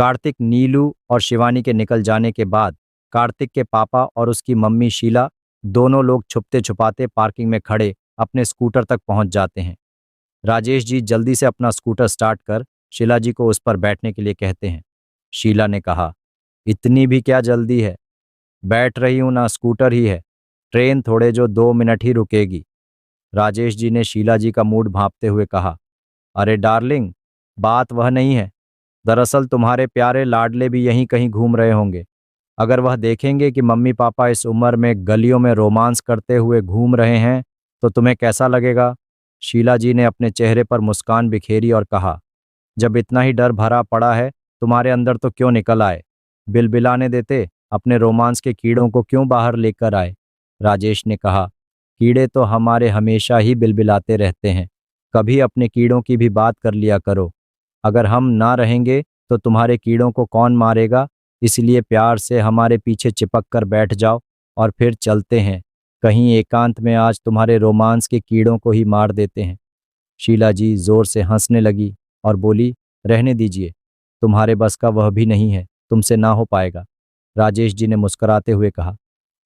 कार्तिक, नीलू और शिवानी के निकल जाने के बाद कार्तिक के पापा और उसकी मम्मी शीला दोनों लोग छुपते छुपाते पार्किंग में खड़े अपने स्कूटर तक पहुंच जाते हैं। राजेश जी जल्दी से अपना स्कूटर स्टार्ट कर शीला जी को उस पर बैठने के लिए कहते हैं। शीला ने कहा, इतनी भी क्या जल्दी है? बैठ रही हूं ना, स्कूटर ही है। ट्रेन थोड़े जो 2 मिनट ही रुकेगी। राजेश जी ने शीला जी का मूड भांपते हुए कहा, अरे डार्लिंग, बात वह नहीं है। दरअसल तुम्हारे प्यारे लाडले भी यहीं कहीं घूम रहे होंगे। अगर वह देखेंगे कि मम्मी पापा इस उम्र में गलियों में रोमांस करते हुए घूम रहे हैं तो तुम्हें कैसा लगेगा? शीला जी ने अपने चेहरे पर मुस्कान बिखेरी और कहा, जब इतना ही डर भरा पड़ा है तुम्हारे अंदर तो क्यों निकल आए? बिलबिलाने देते, अपने रोमांस के कीड़ों को क्यों बाहर लेकर आए? राजेश ने कहा, कीड़े तो हमारे हमेशा ही बिलबिलाते रहते हैं। कभी अपने कीड़ों की भी बात कर लिया करो। अगर हम ना रहेंगे तो तुम्हारे कीड़ों को कौन मारेगा? इसलिए प्यार से हमारे पीछे चिपक कर बैठ जाओ और फिर चलते हैं। कहीं एकांत में आज तुम्हारे रोमांस के कीड़ों को ही मार देते हैं। शीला जी जोर से हंसने लगी और बोली, रहने दीजिए, तुम्हारे बस का वह भी नहीं है, तुमसे ना हो पाएगा। राजेश जी ने मुस्कुराते हुए कहा,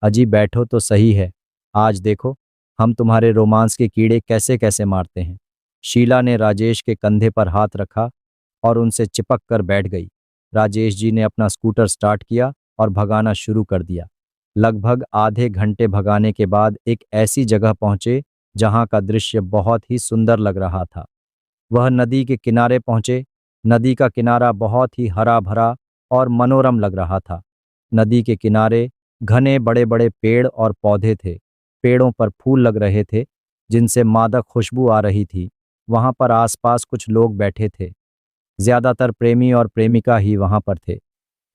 अजी बैठो तो सही है, आज देखो हम तुम्हारे रोमांस के कीड़े कैसे कैसे मारते हैं। शीला ने राजेश के कंधे पर हाथ रखा और उनसे चिपक कर बैठ गई। राजेश जी ने अपना स्कूटर स्टार्ट किया और भगाना शुरू कर दिया। लगभग आधे घंटे भगाने के बाद एक ऐसी जगह पहुंचे जहां का दृश्य बहुत ही सुंदर लग रहा था। वह नदी के किनारे पहुंचे। नदी का किनारा बहुत ही हरा भरा और मनोरम लग रहा था। नदी के किनारे घने बड़े बड़े पेड़ और पौधे थे। पेड़ों पर फूल लग रहे थे जिनसे मादक खुशबू आ रही थी। वहां पर आसपास कुछ लोग बैठे थे। ज्यादातर प्रेमी और प्रेमिका ही वहां पर थे।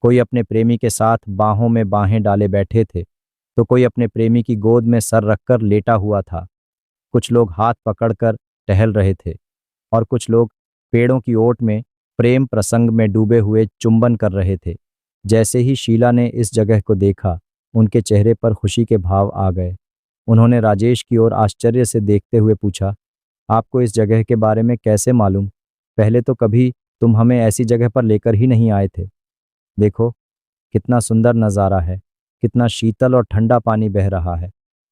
कोई अपने प्रेमी के साथ बाहों में बाहें डाले बैठे थे तो कोई अपने प्रेमी की गोद में सर रखकर लेटा हुआ था। कुछ लोग हाथ पकड़कर टहल रहे थे और कुछ लोग पेड़ों की ओट में प्रेम प्रसंग में डूबे हुए चुंबन कर रहे थे। जैसे ही शीला ने इस जगह को देखा, उनके चेहरे पर खुशी के भाव आ गए। उन्होंने राजेश की ओर आश्चर्य से देखते हुए पूछा, आपको इस जगह के बारे में कैसे मालूम? पहले तो कभी तुम हमें ऐसी जगह पर लेकर ही नहीं आए थे। देखो कितना सुंदर नज़ारा है, कितना शीतल और ठंडा पानी बह रहा है।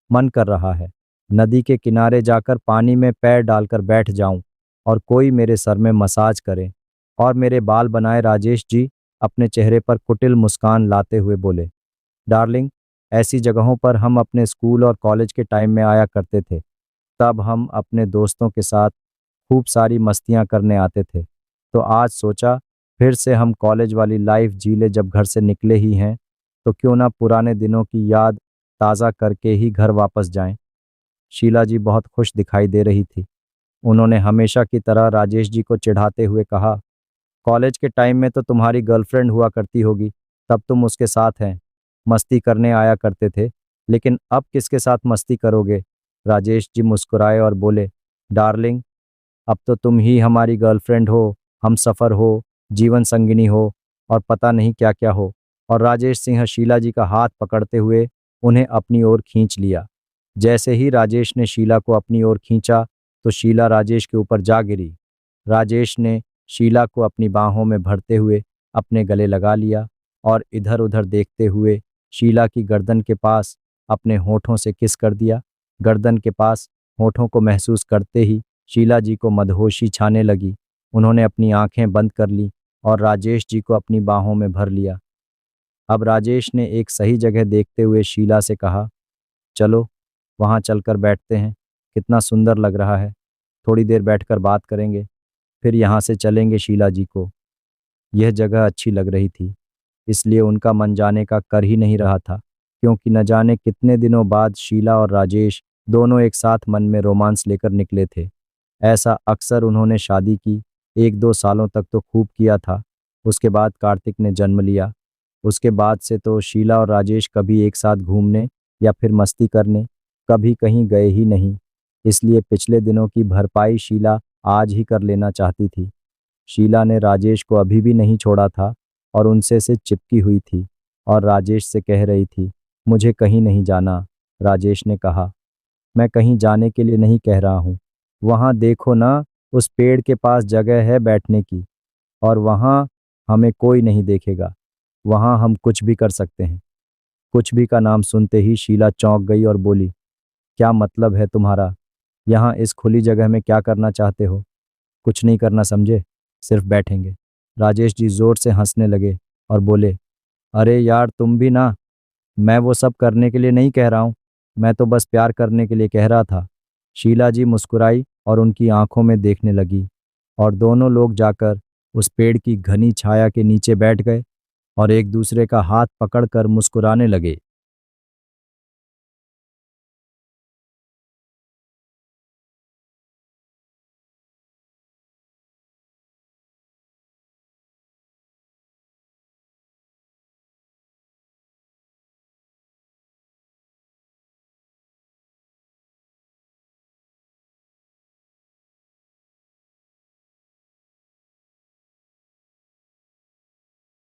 मन कर रहा है नदी के किनारे जाकर पानी में पैर डालकर बैठ जाऊं और कोई मेरे सर में मसाज करे और मेरे बाल बनाए। राजेश जी अपने चेहरे पर कुटिल मुस्कान लाते हुए बोले, डार्लिंग, ऐसी जगहों पर हम अपने स्कूल और कॉलेज के टाइम में आया करते थे। तब हम अपने दोस्तों के साथ खूब सारी मस्तियां करने आते थे। तो आज सोचा फिर से हम कॉलेज वाली लाइफ जी ले। जब घर से निकले ही हैं तो क्यों ना पुराने दिनों की याद ताज़ा करके ही घर वापस जाएं। शीला जी बहुत खुश दिखाई दे रही थी। उन्होंने हमेशा की तरह राजेश जी को चिढ़ाते हुए कहा, कॉलेज के टाइम में तो तुम्हारी गर्लफ्रेंड हुआ करती होगी, तब तुम उसके साथ हैं, मस्ती करने आया करते थे, लेकिन अब किसके साथ मस्ती करोगे? राजेश जी मुस्कुराए और बोले, डार्लिंग, अब तो तुम ही हमारी गर्लफ्रेंड हो, हम सफ़र हो, जीवन संगिनी हो और पता नहीं क्या क्या हो। और राजेश सिंह शीला जी का हाथ पकड़ते हुए उन्हें अपनी ओर खींच लिया। जैसे ही राजेश ने शीला को अपनी ओर खींचा तो शीला राजेश के ऊपर जा गिरी। राजेश ने शीला को अपनी बाहों में भरते हुए अपने गले लगा लिया और इधर उधर देखते हुए शीला की गर्दन के पास अपने होठों से किस कर दिया। गर्दन के पास होठों को महसूस करते ही शीला जी को मदहोशी छाने लगी। उन्होंने अपनी आंखें बंद कर ली और राजेश जी को अपनी बाहों में भर लिया। अब राजेश ने एक सही जगह देखते हुए शीला से कहा, चलो वहाँ चलकर बैठते हैं, कितना सुंदर लग रहा है। थोड़ी देर बैठकर बात करेंगे, फिर यहाँ से चलेंगे। शीला जी को यह जगह अच्छी लग रही थी, इसलिए उनका मन जाने का कर ही नहीं रहा था, क्योंकि न जाने कितने दिनों बाद शीला और राजेश दोनों एक साथ मन में रोमांस लेकर निकले थे। ऐसा अक्सर उन्होंने शादी की 1-2 सालों तक तो खूब किया था। उसके बाद कार्तिक ने जन्म लिया। उसके बाद से तो शीला और राजेश कभी एक साथ घूमने या फिर मस्ती करने कभी कहीं गए ही नहीं। इसलिए पिछले दिनों की भरपाई शीला आज ही कर लेना चाहती थी। शीला ने राजेश को अभी भी नहीं छोड़ा था और उनसे से चिपकी हुई थी और राजेश से कह रही थी, मुझे कहीं नहीं जाना। राजेश ने कहा, मैं कहीं जाने के लिए नहीं कह रहा हूँ। वहाँ देखो ना, उस पेड़ के पास जगह है बैठने की, और वहाँ हमें कोई नहीं देखेगा, वहाँ हम कुछ भी कर सकते हैं। कुछ भी का नाम सुनते ही शीला चौंक गई और बोली, क्या मतलब है तुम्हारा? यहाँ इस खुली जगह में क्या करना चाहते हो? कुछ नहीं करना समझे, सिर्फ बैठेंगे। राजेश जी जोर से हंसने लगे और बोले, अरे यार तुम भी ना, मैं वो सब करने के लिए नहीं कह रहा हूँ, मैं तो बस प्यार करने के लिए कह रहा था। शीला जी मुस्कुराई और उनकी आंखों में देखने लगी, और दोनों लोग जाकर उस पेड़ की घनी छाया के नीचे बैठ गए और एक दूसरे का हाथ पकड़कर मुस्कुराने लगे।